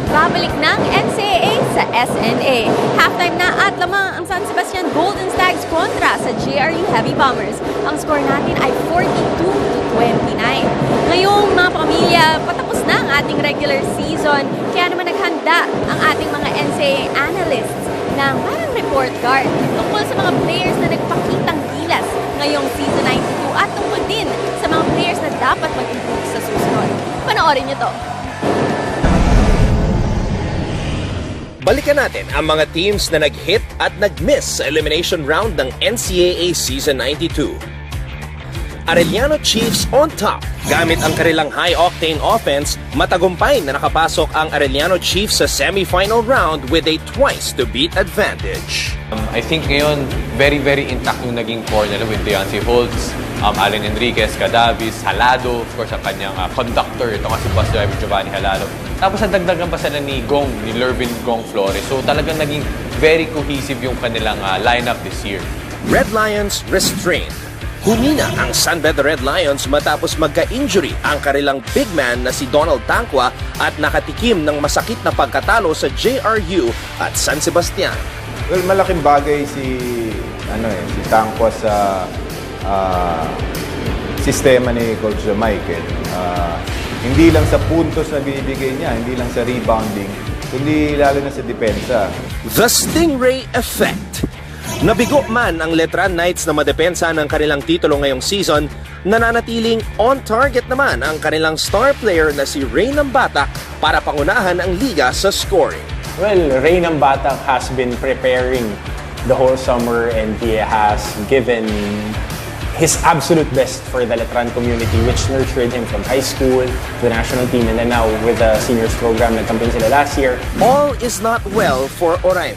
nagbabalik ng NCAA sa SNA. Halftime na at lamang ang San Sebastian Golden Stags kontra sa JRU Heavy Bombers. Ang score natin ay 42-29. Ngayong mga pamilya, patapos na ang ating regular season. Kaya naman naghanda ang ating mga NCAA analysts ng parang report card tungkol sa mga players na nagpakitang gilas ngayong season 92 at tungkol din sa mga players na dapat mag-improve sa susunod. Panoorin niyo to. Balikan natin ang mga teams na nag-hit at nag-miss sa elimination round ng NCAA Season 92. Arellano Chiefs on top. Gamit ang kanilang high-octane offense, matagumpay na nakapasok ang Arellano Chiefs sa semifinal round with a twice-to-beat advantage. I think ngayon, very intact yung naging core nila with Deontay Holtz, Allen Enriquez, Cadavis, Halado, of course, ang kanyang conductor, ito nga si bus driver Giovanni Halado. Tapos nadagdagan pa sila ni Lervin Gong Flores. So talagang naging very cohesive yung kanilang lineup this year. Red Lions restrained. Humina ang San Beda Red Lions matapos magka-injury ang kanilang big man na si Donald Tangqua at nakatikim ng masakit na pagkatalo sa JRU at San Sebastian. Well, malaking bagay si Tangqua sa sistema ni Coach Michael. Hindi lang sa puntos na binibigay niya, hindi lang sa rebounding, kundi lalo na sa depensa. The Stingray Effect. Nabigo man ang Letran Knights na madepensa ng kanilang titulo ngayong season, nananatiling on-target naman ang kanilang star player na si Ray Batak para pangunahan ang liga sa scoring. Well, Ray Batak has been preparing the whole summer and he has given his absolute best for the Letran community, which nurtured him from high school to the national team and then now with the seniors program na campaign sila last year. All is not well for Oraime.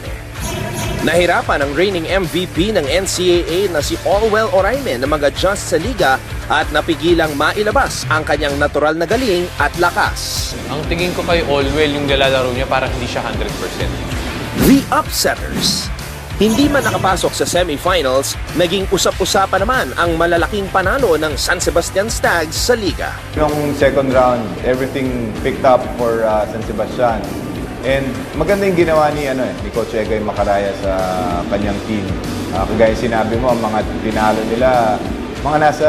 Nahirapan ang reigning MVP ng NCAA na si Allwell Oraime na mag-adjust sa liga at napigilang mailabas ang kanyang natural na galing at lakas. Ang tingin ko kay Allwell, yung nilalaro niya parang hindi siya 100%. The Upsetters. Hindi man nakapasok sa semifinals, naging usap-usapan naman ang malalaking panalo ng San Sebastian Stags sa liga. Noong second round, everything picked up for San Sebastian. And maganda yung ginawa ni Coach Egay Macaraya sa kanyang team. Kagaya sinabi mo, ang mga tinalo nila, mga nasa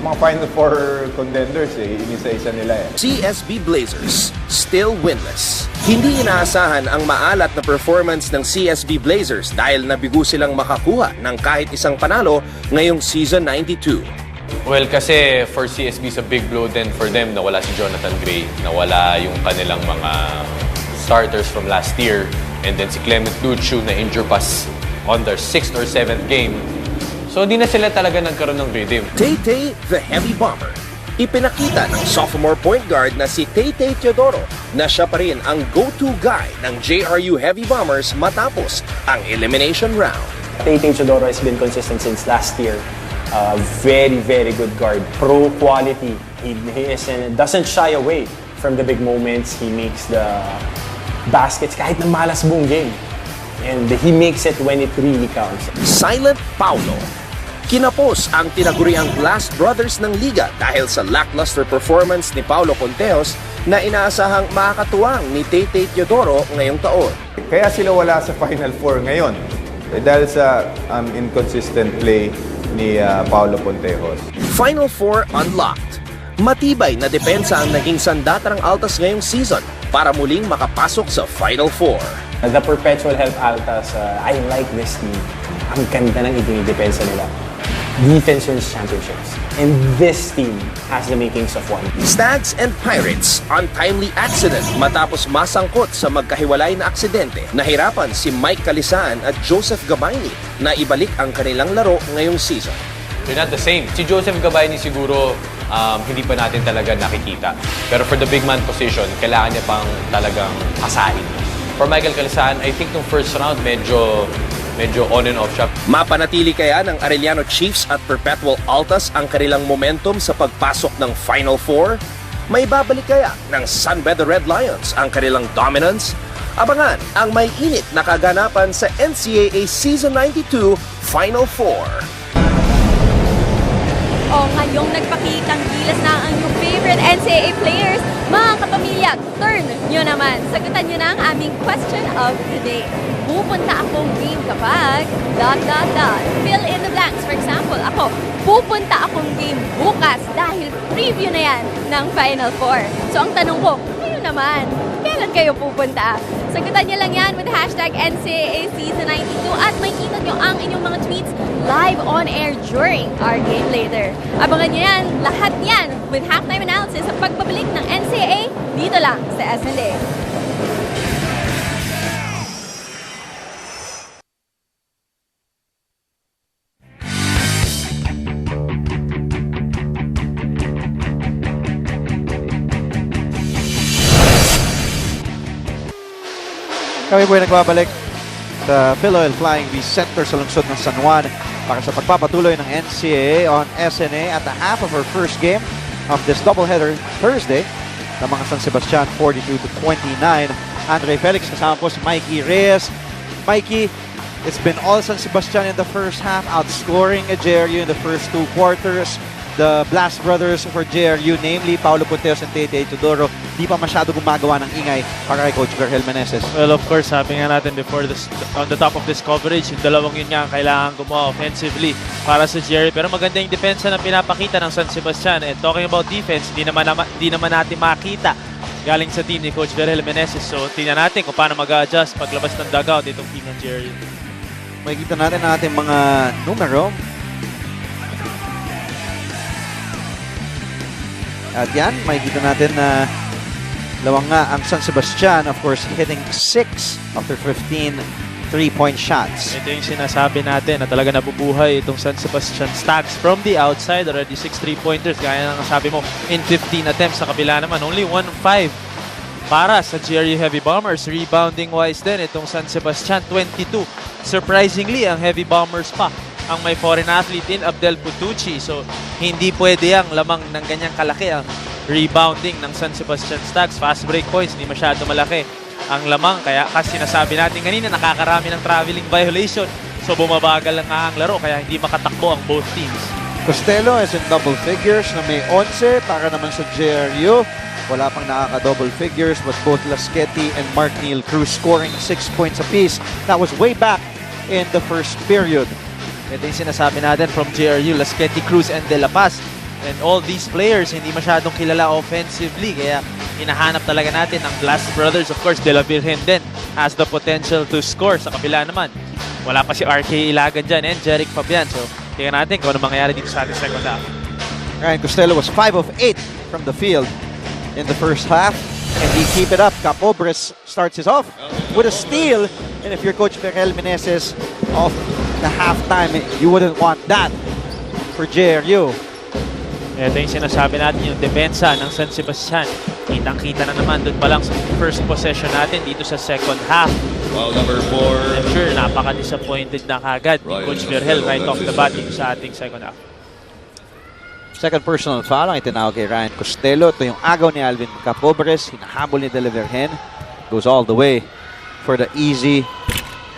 Final Four contenders inisa-isa nila CSB Blazers, still winless. Hindi inaasahan ang maalat na performance ng CSB Blazers dahil nabigo silang makakuha ng kahit isang panalo ngayong season 92. Well, kasi for CSB, sa big blow din for them, nawala si Jonathan Gray, nawala yung kanilang mga starters from last year, and then si Clement Luchu na injured pass on their 6th or 7th game. So hindi na sila talaga nagkaroon ng rhythm. Tay-Tay, the heavy bomber. Ipinakita ng sophomore point guard na si Tay-Tay Teodoro na siya pa rin ang go-to guy ng JRU Heavy Bombers matapos ang elimination round. Tay-Tay Teodoro has been consistent since last year. Very good guard. Pro quality. He doesn't shy away from the big moments. He makes the baskets kahit na malas buong game. And he makes it when it really counts. Silent Paulo. Kinapos ang tinaguriang Blast Brothers ng liga dahil sa lackluster performance ni Paulo Conteos na inaasahang makakatuwang ni Tay-Tay Teodoro ngayong taon. Kaya sila wala sa Final Four ngayon dahil sa inconsistent play ni Paulo Conteos. Final Four unlocked. Matibay na depensa ang naging sandatarang Altas ngayong season para muling makapasok sa Final Four. The Perpetual Health Altas, I like this team. Ang ganda ng idinidepensa nila. Defense wins championships. And this team has the makings of one. Stags and Pirates, untimely accident matapos masangkot sa magkahiwalay na aksidente. Nahirapan si Mike Calisaan at Joseph Gabayni na ibalik ang kanilang laro ngayong season. They're not the same. Si Joseph Gabayni siguro hindi pa natin talaga nakikita. Pero for the big man position, kailangan niya pang talagang kasain. For Michael Calisaan, I think nung first round, medyo on and off siya. Mapanatili kaya ng Arellano Chiefs at Perpetual Altas ang kanilang momentum sa pagpasok ng Final Four? May babalik kaya ng San Beda Red Lions ang kanilang dominance? Abangan ang may init na kaganapan sa NCAA Season 92 Final Four. O ngayong nagpakitang gilas na ang inyong favorite NCAA players, mga kapamilya, turn nyo naman. Sagutan nyo na ang aming question of the day. Pupunta akong game kapag ... Fill in the blanks. For example, ako, pupunta akong game bukas dahil preview na yan ng Final Four. So ang tanong ko, kayo naman, kailan kayo pupunta? Sagutan nyo lang yan with hashtag NCAA Season 92 at makikita nyo ang inyong mga tweets live on air during our game later. Abangan nyo yan, lahat yan with halftime analysis sa pagbabalik ng NCAA dito lang sa SNA. Kami po ay nagbabalik sa Philoil Flying V Center sa lungsod ng San Juan para sa pagpapatuloy ng NCAA on SNA at the half of our first game of this doubleheader Thursday ng mga San Sebastian 42-29. Andre Felix kasama po si Mikey Reyes. Mikey, it's been all San Sebastian in the first half, outscoring JRU in the first two quarters. The Blast Brothers for JRU, namely Paulo Punteos and Tete Tudoro, di pa masyado gumagawa ng ingay para kay Coach Vergel Meneses. Well, of course, sabi nga natin before this, on the top of this coverage, yung dalawang yun nga kailangan gumawa offensively para sa JRU. Pero maganda yung depensa na pinapakita ng San Sebastian. And talking about defense, di naman natin makita galing sa team ni Coach Vergel Meneses. So, tingnan natin kung paano mag-adjust paglabas ng dugout itong team ng JRU. Makikita natin ang ating mga numero. At yan, makikita natin na lawang nga ang San Sebastian, of course, hitting 6 after 15 3-point shots. Ito yung sinasabi natin na talaga nabubuhay itong San Sebastian Stags from the outside. Already 6 3-pointers, gaya ng sabi mo, in 15 attempts. Sa kabila naman, only 1-5 para sa JRU Heavy Bombers. Rebounding-wise din, itong San Sebastian, 22. Surprisingly, ang Heavy Bombers pa ang may foreign athlete in Abdel Putucci. So, hindi pwede ang lamang ng ganyang kalaki ang rebounding ng San Sebastian Stags. Fast break points, hindi masyado malaki ang lamang. Kaya kasi sinasabi natin kanina, nakakarami ng traveling violation. So, bumabagal lang nga ang laro, kaya hindi makatakbo ang both teams. Costello is in double figures na may 11 para naman sa JRU. Wala pang nakaka-double figures, but both Lasqueti and Mark Neil Cruz scoring 6 points apiece. That was way back in the first period. Ito yung sinasabi natin from JRU, Lasqueti, Cruz, and De La Paz. And all these players, hindi masyadong kilala offensively. Kaya hinahanap talaga natin ang Blast Brothers. Of course, De La Virgen din has the potential to score. Sa kabila naman, wala pa si RK Ilagan dyan and Jeric Fabian. So, tingnan natin kung ano mangyayari dito sa ating second half. Ryan Costello was 5 of 8 from the field in the first half. And he keep it up. Capobres starts his off with a steal. And if you're Coach Vergel Meneses off the halftime, you wouldn't want that for JRU. Ito yung sinasabi natin, yung depensa ng San Sebastian. Kitang-kita na naman doon pa lang sa first possession natin dito sa second half. Foul number 4. I'm sure napaka-disappointed na kagad ni Coach Vergel right off the bat dito sa ating second half. Second personal foul ang itinawag kay Ryan Costello. Ito yung agaw ni Alvin Capobres. Hinahabol ni De La Virgen. Goes all the way for the easy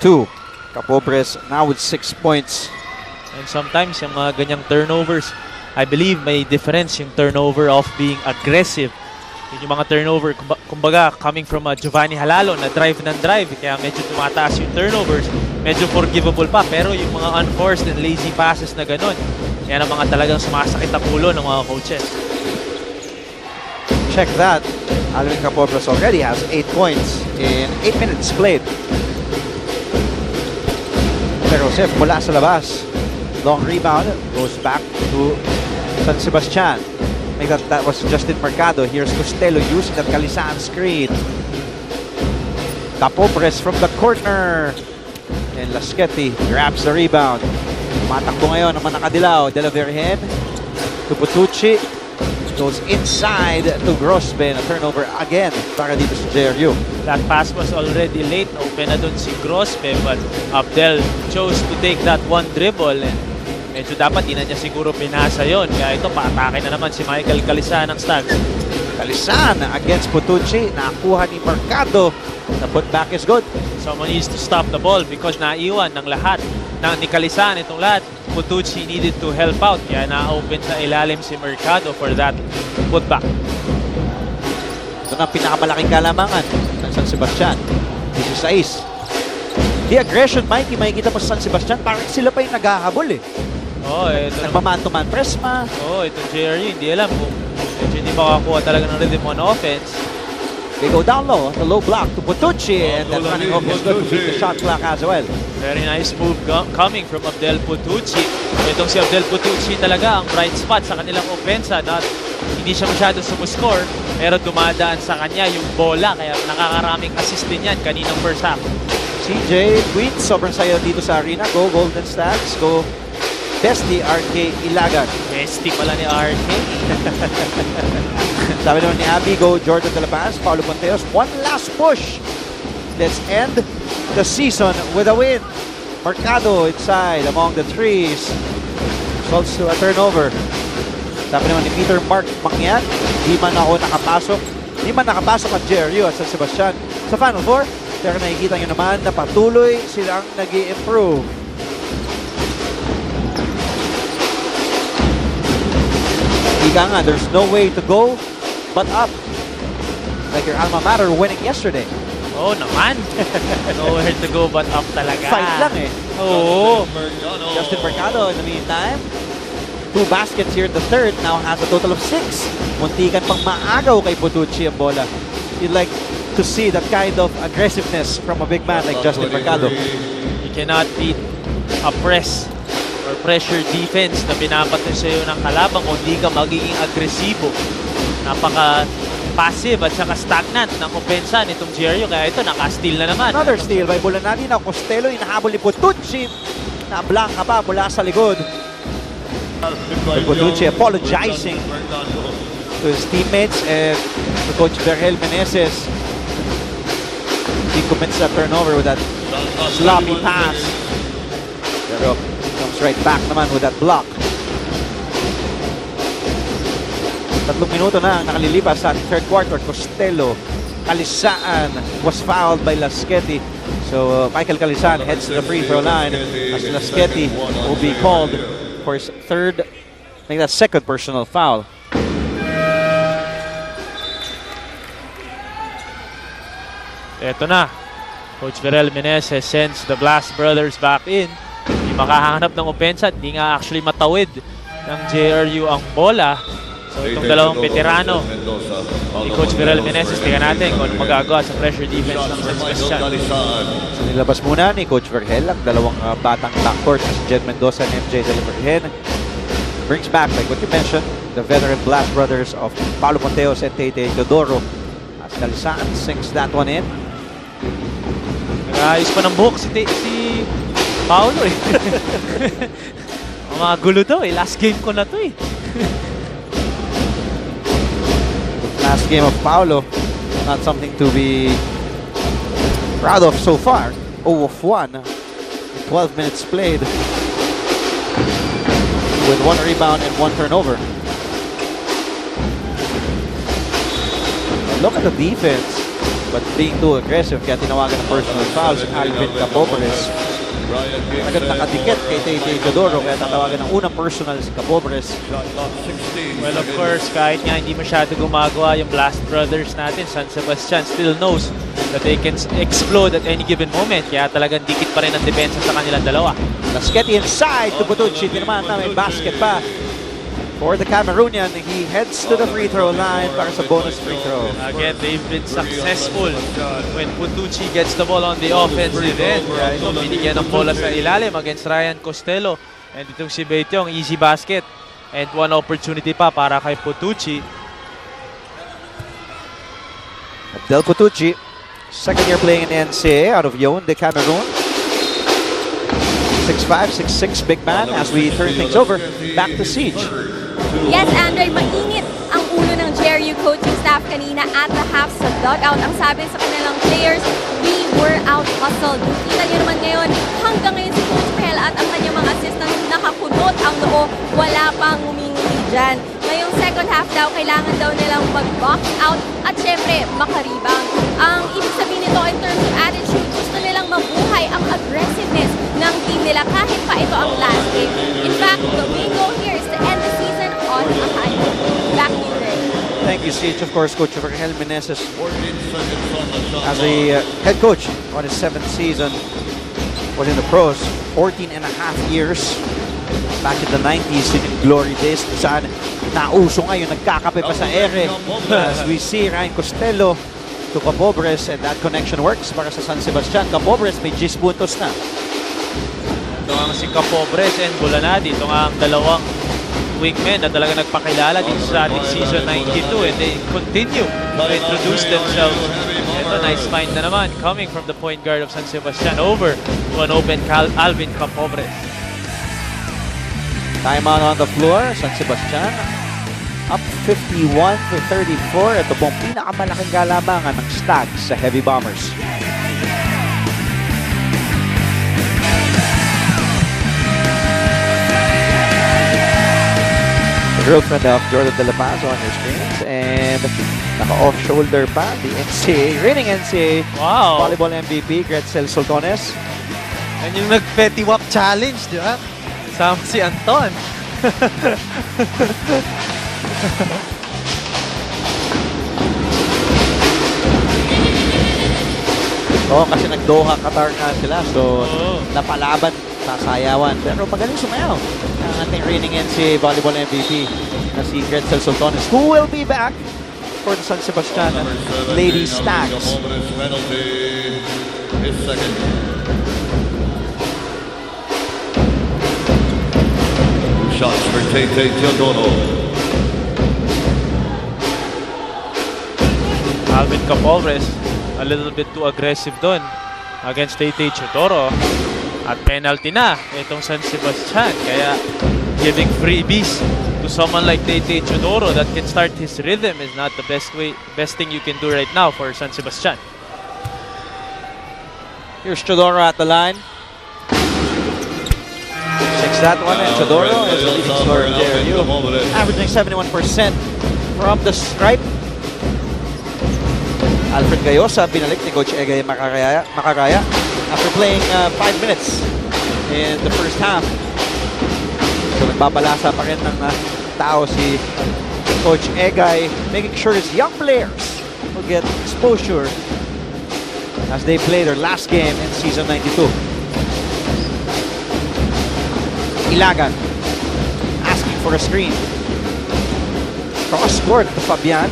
2. Capobres now with 6 points. And sometimes yung mga ganyang turnovers, I believe may difference yung turnover of being aggressive. Yung mga turnover, kumbaga, coming from Giovanni Halalo na drive ng drive, kaya medyo tumataas yung turnovers, medyo forgivable pa. Pero yung mga unforced and lazy passes na ganun, yan ang mga talagang sumasakit ang ulo ng mga coaches. Check that. Alvin Capobres already has 8 points in 8 minutes played. Pero Josef mula sa labas. Long rebound goes back to San Sebastian. Maybe that was Justin Mercado. Here's Costello using that Kalisaan screen. Capobres from the corner. And Lasqueti grabs the rebound. Matakbo ngayon ang manakadilaw. De La Virgen to Putucci. Goes inside to Grosben. A turnover again para dito sa JRU. That pass was already late. Open na dun si Grosben, but Abdel chose to take that one dribble. And medyo dapat di na niya siguro pinasa yon. Kaya ito, paatake na naman si Michael Kalisan ng Stags. Kalisan against Putucci. Nakuha ni Mercado. The putback is good. Someone needs to stop the ball because naiwan ng lahat ni Calisan itong lahat. Putucci needed to help out. Kaya na-open sa ilalim si Mercado for that putback. Ito na ang pinakamalaking kalamangan ng San Sebastian. 16. The aggression, Mikey, makikita mo sa San Sebastian, parang sila pa yung naghahabol eh. Ito Nagmaman-to-man press pa. itong JRU, hindi alam kung medyo hindi makakuha talaga ng rhythm on offense. They go down low, the low block to Putucci, and then running off is good to beat the shot clock as well. Very nice move coming from Abdel Putucci. Itong si Abdel Putucci talaga ang bright spot sa kanilang opensa. Hindi siya masyadong sumuscore, pero dumadaan sa kanya yung bola. Kaya nakakaraming assist din yan kaninang first half. CJ tweets, sobrang sayo dito sa arena. Go Golden Stags, go Bestie RK Ilagan. Bestie pala ni RK. Sabi naman ni Abby, go Jordan De La Paz, Paulo Ponteos. One last push. Let's end the season with a win. Mercado inside among the trees. Results to a turnover. Sabi naman ni Peter Mark Mangyan, di man nakapasok at JRU at San Sebastian sa Final Four. Pero nakikita nyo naman na patuloy silang nag-i-improve. Ika nga, there's no way to go but up. Like your alma mater winning yesterday. Oo naman. Nowhere to go but up talaga. Fight lang eh. Oo. Justin Mercado in the meantime. 2 baskets here in the third. Now has a total of 6. Muntikan pang maagaw kay Putucci ang bola. You'd like to see that kind of aggressiveness from a big man like Justin Mercado. You cannot beat a press or pressure defense na pinapatay sa iyo ng kalaban kung hindi ka magiging agresibo. Napaka-passive at saka stagnant ng opensa nitong JRU. Kaya ito, naka-steal na naman. Another steal by Bulanadi na Costello. Inahabol ni Putucci. Na-blanka pa mula sa likod. Putucci apologizing to his teammates and to Coach Vergel Meneses. He commits that turnover with that sloppy pass. Pero comes right back naman with that block. 3 minuto na ang nakalilipas sa third quarter. Costello, Calisaan was fouled by Lasqueti. So Michael Calisan heads to the free throw line as Lasqueti will be called for his second personal foul. Eto na. Coach Vergel Meneses sends the Blast Brothers back in. Hindi makahanap ng opensa. Hindi nga actually matawid ng JRU ang bola. So itong dalawang veterano ni Coach Vergel Meneses, tingnan natin kung ano magagawa sa pressure defense ng San Sebastian. So nilabas muna ni Coach Vergel ang dalawang batang backcourt si Jed Mendoza and MJ De La Virgen. Brings back, like what you mentioned, the veteran Blast Brothers of Paulo Ponteos and Tete Teodoro. As Calisan sinks that one in. Nag-ayos pa ng buhok si Paolo eh. Mga gulo daw eh. Last game ko na to eh. Last game of Paolo, not something to be proud of so far. 0 of 1 in 12 minutes played with 1 rebound and 1 turnover. Look at the defense, but being too aggressive kaya tinawagan ng personal foul si Alvin Capobres. Agad nakadikit kay Tete Teodoro kaya tatawagan ng unang personal si Capobres. Well, of course, kahit nga hindi masyado gumagawa yung Blast Brothers natin, San Sebastian still knows that they can explode at any given moment. Kaya talagang dikit pa rin ang depensa sa kanilang dalawa. Lasqueti inside to Putucci. Di naman na may basket pa for the Cameroonian. He heads to the free throw line para sa bonus free throw. Again, they've been successful when Putucci gets the ball on the offensive end. Kaya ito, binigyan ng bola sa ilalim against Ryan Costello. And itong si Beitiong, easy basket. And 1 opportunity pa para kay Putucci. Abdel Putucci, second year playing in the NCAA out of Yaoundé, Cameroon. 6'5", 6'6", big man as we turn things over back to Siege. Yes, Andre, mainit ang ulo ng JRU coaching staff kanina at the half sa dugout. Ang sabi sa kanilang players, we were out-hustled. Kita niyo naman ngayon, hanggang ngayon si Coach Pel at ang kanyang mga assistant nakakunot ang noo, wala pang humingi dyan. Ngayong second half daw, kailangan daw nilang mag-box out at syempre, makaribang. Ang ibig sabihin nito in terms of attitude, gusto nilang mabuhay ang aggressiveness ng team nila kahit WCH, of course, Coach Raquel Meneses as a head coach on his 7th season. Was in the pros 14 and a half years. Back in the 90s, in yung glory days, saan nauso ngayon, nagkakape pa sa ere. As we see, Ryan Costello to Capobres, and that connection works para sa San Sebastian. Capobres may 10 puntos na. Ito ang si Capobres and Bulanadi. Ito nga ang dalawang wingmen na talaga nagpakilala dito sa ating season 92, and they continue to introduce themselves. Ito, nice find na naman coming from the point guard of San Sebastian over to an open Alvin Capobres. Timeout on the floor, San Sebastian up 51 to 34. Ito pong pinakamalaking kalamangan ng Stags sa Heavy Bombers. Girlfriend of Jordan De La Paz on your screens, and naka-off shoulder pa the NCAA, reigning NCAA volleyball MVP Gretzel Soltones. Yan yung nag-petty wap challenge, di ba? Sama si Anton. Oo, kasi nag-Doha, Qatar nga sila, so napalaban sa sayawan. Pero magaling sumayaw ang ating reigning NCAA volleyball MVP na si Gretzel Soltones, who will be back for the San Sebastian Ladies Stags. His second. Shots for Tete Teodoro. Alvin Capobres, a little bit too aggressive doon against Tete Teodoro. At penalty na itong San Sebastian. Kaya giving freebies to someone like Tete Teodoro that can start his rhythm is not the best thing you can do right now for San Sebastian. Here's Teodoro at the line. Checks that one, and Teodoro is the leading scorer of JRU, averaging 71% from the stripe. Alfred Gayosa, binalik ni Coach Egay Makaraya after playing 5 minutes in the first half. So nagbabalasa pa rin ng tao si Coach Egay, making sure his young players will get exposure as they play their last game in season 92. Ilagan asking for a screen. Cross court to Fabian.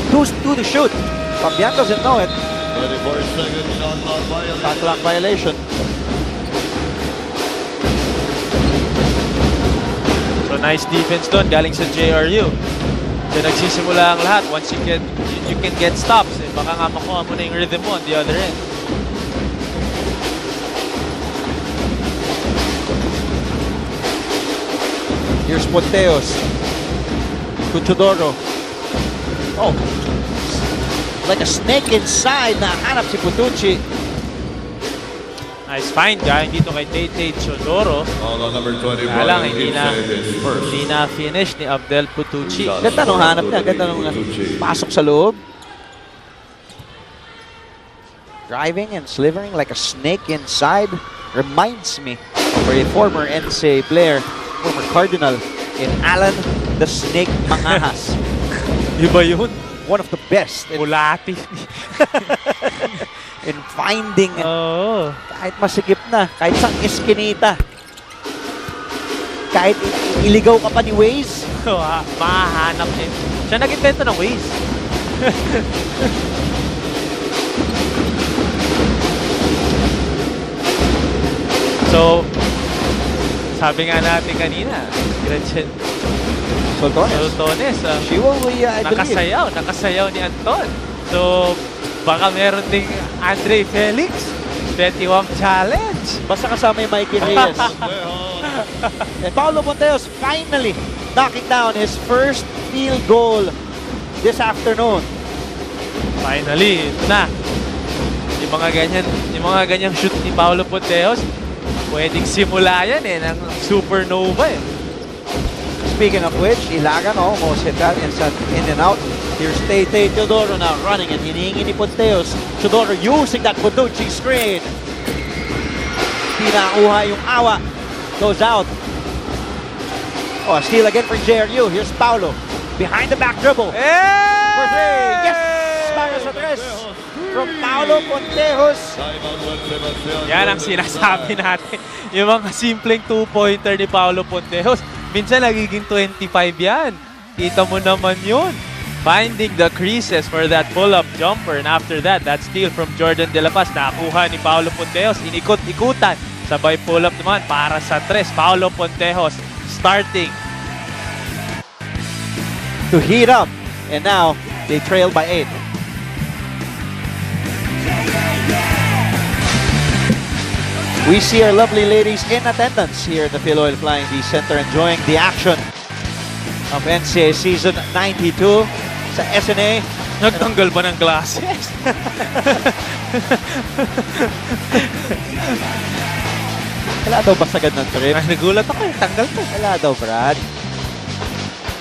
Who's to shoot? Fabian doesn't know it. 24 seconds, shot clock violation. Shot clock violation. So nice defense doon galing sa JRU. Kaya nagsisimula ang lahat. Once you can get stops, baka nga makuha mo na yung rhythm mo on the other end. Here's Ponteos to Teodoro. Oh, like a snake inside. Nahanap si Putucci. Nice find galing dito kay Tete Teodoro. On number 20, Kaya lang, Brian hindi Gibson, na finish ni Abdel Putucci. Ganda nung hanap niya. Ganda nung pasok sa loob. Driving and slithering like a snake inside. Reminds me of a former NCAA player, former Cardinal, in Alan the Snake Mangahas. Iba yun. One of the best Ulati. in finding kahit masikip na, kahit sang eskinita, kahit iligaw ka pa ni Waze. Mahahanap din. Siya nag-invento ng Waze. So, sabi nga natin kanina, Gretchen Soltones, She will be, I believe. nakasayaw ni Anton. So, baka meron ding Andre Felix, Petty Wamp Challenge. Basta kasama yung Mikey Reyes. And Paulo Ponteos finally knocking down his first field goal this afternoon. Finally, ito na. Yung mga ganyang shoot ni Paulo Ponteos, pwedeng simula yan ng supernova eh. Speaking of which, Ilagan almost hit that in and out. Here's Tete Teodoro now running and hinihingi ni Ponteos. Teodoro using that Boducci screen. Pinakuha yung awa. Goes out. Oh, a steal again for JRU. Here's Paulo. Behind the back dribble. For three. Yes! Para sa tres. From Paolo Pontejos. Yan ang sinasabi natin. Yung mga simpleng two-pointer ni Paolo Pontejos, minsan nagiging 25 yan. Kita mo naman yun. Finding the creases for that pull-up jumper. And after that, that steal from Jordan De La Paz. Nakuha ni Paolo Pontejos. Inikot-ikutan. Sabay pull-up naman para sa tres. Paolo Pontejos starting To heat up. And now, they trail by 8. We see our lovely ladies in attendance here at the Philippine Flying V Center enjoying the action of NCAA Season 92 sa SNA. Nagtanggal ba ng glasses? Wala daw ba sagad ng trip? Ay, nagulat ako. Tanggal ko. Wala daw, Brad.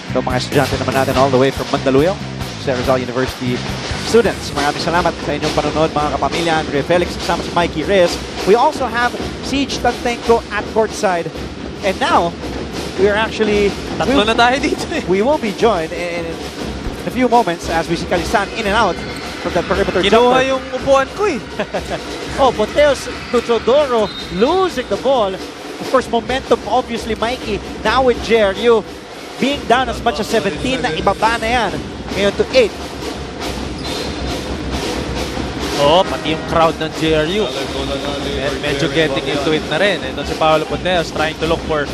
Ito mga estudyante naman natin all the way from Mandaluyong, Jose Rizal University students. Maraming salamat sa inyong panonood mga kapamilya. Andre Felix, kasama si Mikey Reyes. We also have Siege Tantenko at courtside. And now, we are actually... Tatlo na tayo dito eh. We will be joined in a few moments as we see Kalisan in and out from that perimeter Ginawa jumper. yung upuan ko eh. Oh, Pontejos to Teodoro losing the ball. Of course, momentum obviously, Mikey. Now with JRU being down as much as 17 na ibaba na yan. Ngayon to 8. Oo, pati yung crowd ng JRU. Medyo getting into it na rin. Ito si Paolo Pontejos trying to look for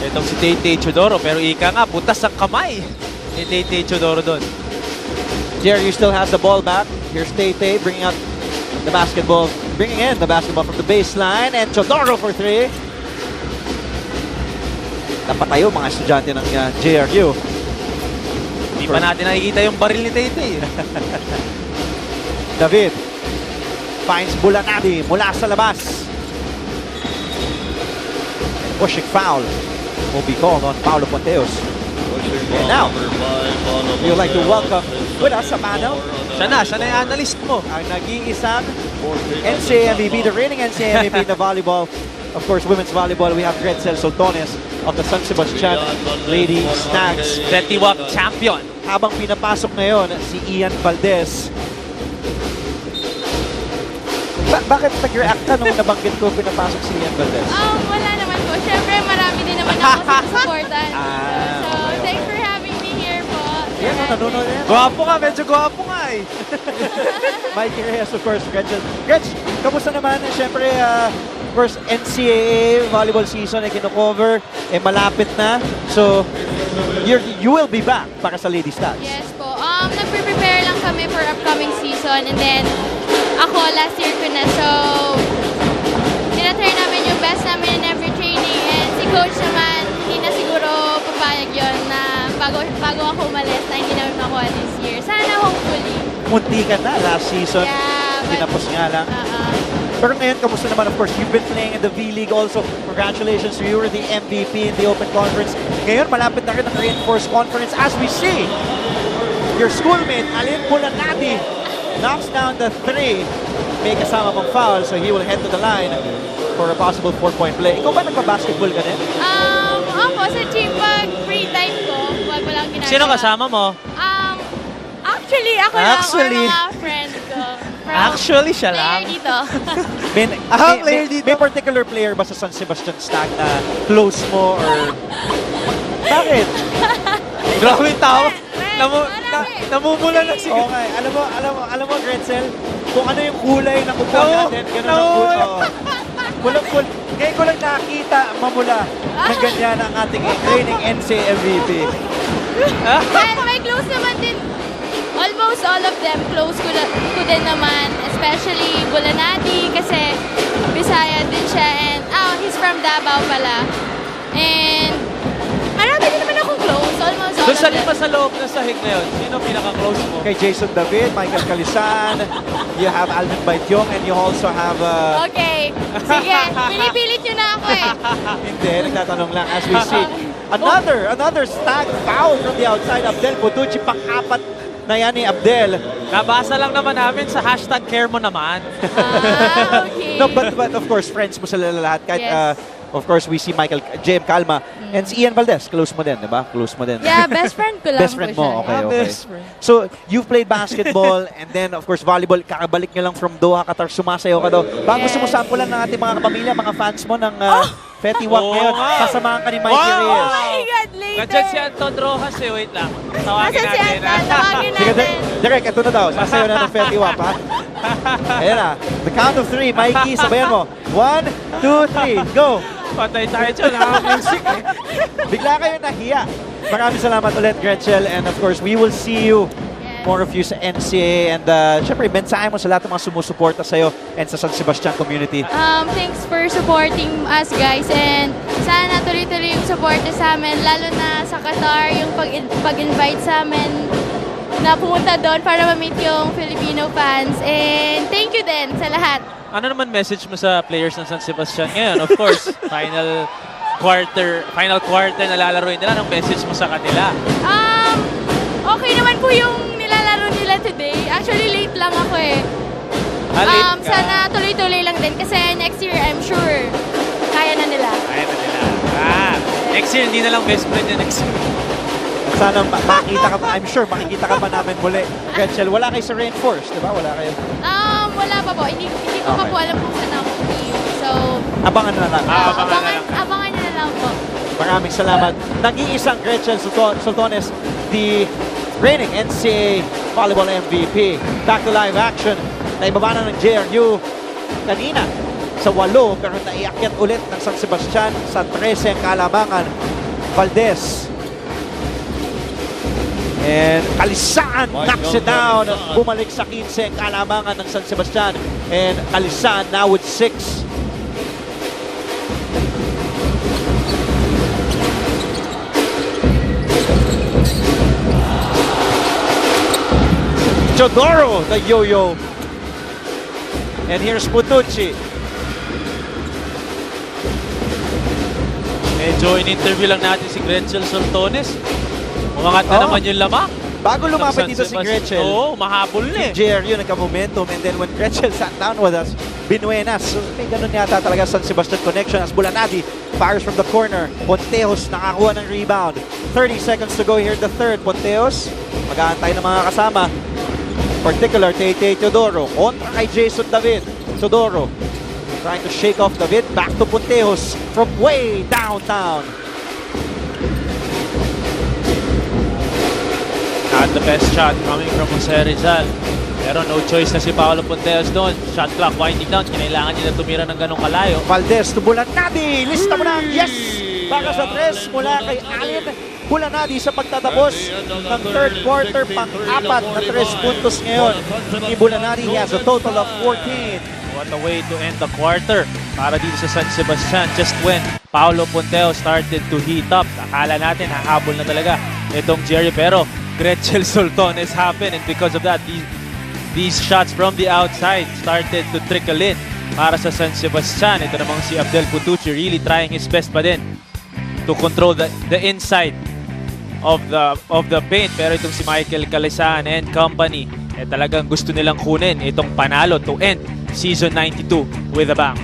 itong si Tay Teodoro. Pero ika nga, butas ang kamay ni Tay Teodoro doon. JRU still has the ball back. Here's Tay bringing out the basketball. Bringing in the basketball from the baseline. And Teodoro for 3. Napatayo mga estudyante ng JRU. Hindi pa natin nakikita yung baril ni Tay. David finds Bulanadi mula sa labas. Pushing foul will be called on Paolo Pontejos. And now, we would like to welcome with us sa panel Siya na yung analyst mo. ang nag-iisang NCAA MVP, the reigning NCAA MVP na volleyball. Of course, women's volleyball, we have Gretzel Soltones of the San Sebastian Lady Snags. 31 champion. Habang pinapasok ngayon si Ian Valdez. Bakit nag-react ka nung nabanggit ko pinapasok si Ian Valdez? Wala naman po. Siyempre, marami din naman ako sinusuportan. So, okay. thanks for having me here po. Yan, nanonood yan. Gwapo ka, medyo gwapo nga eh. Mikey Reyes, of course, Gretchen. Gretch, kamusta naman? Siyempre, of course, NCAA volleyball season ay kino-cover, malapit na. So, you will be back para sa Lady Stats. Yes po. Nagpe-prepare lang kami for upcoming season and then ako last year ko na. So, tinatry namin yung best namin in every training and si coach naman, hindi na siguro papayag yun na bago ako umalis na hindi namin makuha this year. Sana hopefully. Munti ka na last season. Yeah, but, Tinapos nga lang. Pero ngayon, kamusta naman? Of course, you've been playing in the V-League also. Congratulations, you were the MVP in the Open Conference. Ngayon, malapit na rin ang Reinforced Conference as we see your schoolmate, Alin Bulanadi, knocks down the 3. May kasama pang foul, so he will head to the line for a possible 4-point play. Ikaw ba nagpa-basketball ka din? Ako sa team pag free time ko, wag walang ginagawa. Sino kasama mo? Actually, ako lang or mga friends ko. Actually, siya lang. Player dito. Player dito. May particular player ba sa San Sebastian Stag na close mo or... Bakit? Grabe yung tawa. Marami. Namumula na si... Okay, alam mo, Gretzel, kung ano yung kulay ng upo natin, ganun ang kulay. Kulang. Ngayon ko lang nakita mamula na ganyan ang ating reigning NCAA MVP. And may close naman din. Almost all of them close ko din naman. Especially Bulanadi kasi Bisaya din siya. And he's from Davao pala. And marami din naman akong close. Almost all Doon of sa them. lima sa loob ng sahig na yun, sino pinaka-close mo? Kay Jason David, Michael Calisan, you have Alvin Baityong, and you also have... Okay. Sige. Pinipilit nyo na ako eh. Hindi, nagtatanong lang as we see. Another stag foul from the outside. Abdel Botucci, pang-apat na yan ni Abdel. Nabasa lang naman namin sa hashtag care mo naman. Okay. No, but of course, friends mo sila lahat. Kahit Yes. Of course, we see JM Calma and si Ian Valdez. Close mo din, di ba? Close mo din. Yeah, best friend ko lang Best friend po siya. mo, okay, okay. Best friend. So, you've played basketball and then, of course, volleyball. Kakabalik nyo lang from Doha, Qatar, sumasayaw ka daw. Baka gusto mo sampulan ng ating mga kapamilya, mga fans mo ng Fetty Wap Oo ngayon. nga. Kasamahan ka ni Mikey Wow! Reyes. Oh my God, later! Nandiyan si Anton Rojas eh. Wait lang. Tawagin Nasaan si natin. Anton? Tawagin Sige, natin. Direk, ito na daw. Sasayaw na ng Fetty Wap, ha? Ayan na. The count of 3. Mikey, sabayan mo. 1, 2, 3. Go! Patay tayo dyan. Music eh. Bigla kayo nahiya. Maraming salamat ulit, Gretchen. And of course, we will see you, more of you sa NCAA. And syempre, mensahe mo sa lahat ng mga sumusuporta sa'yo and sa San Sebastian community. Thanks for supporting us, guys. And sana tuloy-tuloy yung suporta sa amin, lalo na sa Qatar, yung pag-invite sa amin na pumunta doon para ma-meet yung Filipino fans. And thank you din sa lahat. Ano naman message mo sa players ng San Sebastian ngayon? Of course, final quarter na lalaroin nila. Anong message mo sa kanila? Okay naman po yung nilalaro nila today. Actually, late lang ako eh. Late ka? Sana tuloy-tuloy lang din kasi next year, I'm sure, kaya na nila. Kaya na nila. Next year, hindi na lang best friend yung next year. At sana makita ka pa, I'm sure makikita ka pa namin muli. Gretchen, wala kayo sa Reinforce, di ba? Wala kayo. Wala pa po. Hindi ko pa po alam kung saan ako team. So, Abangan na lang. abangan nyo na lang po. Maraming salamat. Nag-iisang Gretchen Sultones, the reigning NCAA volleyball MVP. Back to live action. Naibaba na ng JRU kanina sa 8 pero naiakyat ulit ng San Sebastian sa 13 ang kalamangan. Valdez. And Kalisaan knocks it down. Bumalik sa 15 ang kalamangan ng San Sebastian. And Kalisaan now with 6. Chodoro, the yo-yo. And here's Putucci. Medyo in-interview lang natin si Gretchen Sultones. Umangat na naman yung lamak. Bago lumapit dito si Gretchen, Oo, mahabol na eh. JRU nagka-momentum, and then when Gretchen sat down with us, binuenas. So, may ganun yata talaga San Sebastian connection as Bulanadi fires from the corner. Ponteos nakakuha ng rebound. 30 seconds to go here in the third. Ponteos, mag-aantay ng mga kasama. Particular, Tay Teodoro. Kontra kay Jason David. Teodoro trying to shake off David. Back to Ponteos from way downtown. Not the best shot coming from Jose Rizal. Pero no choice na si Paolo Ponteos doon. Shot clock winding down. Kinailangan niya na tumira ng ganong kalayo. Valdez to Bulanadi. Lista mo na. Yes! Para sa 3 mula kay Allen Bulanadi sa pagtatapos ng third quarter. Pang-apat na 3 puntos ngayon ni Bulanadi. He has a total of 14. What a way to end the quarter para dito sa San Sebastian. Just when Paolo Ponteos started to heat up. Akala natin hahabol na talaga itong Jerry. Pero Gretchen Sultones happened, and because of that, these shots from the outside started to trickle in para sa San Sebastian. Ito namang si Abdel Putucci really trying his best pa din to control the inside of the paint. Pero itong si Michael Calisan and company, talagang gusto nilang kunin itong panalo to end season 92 with a bang.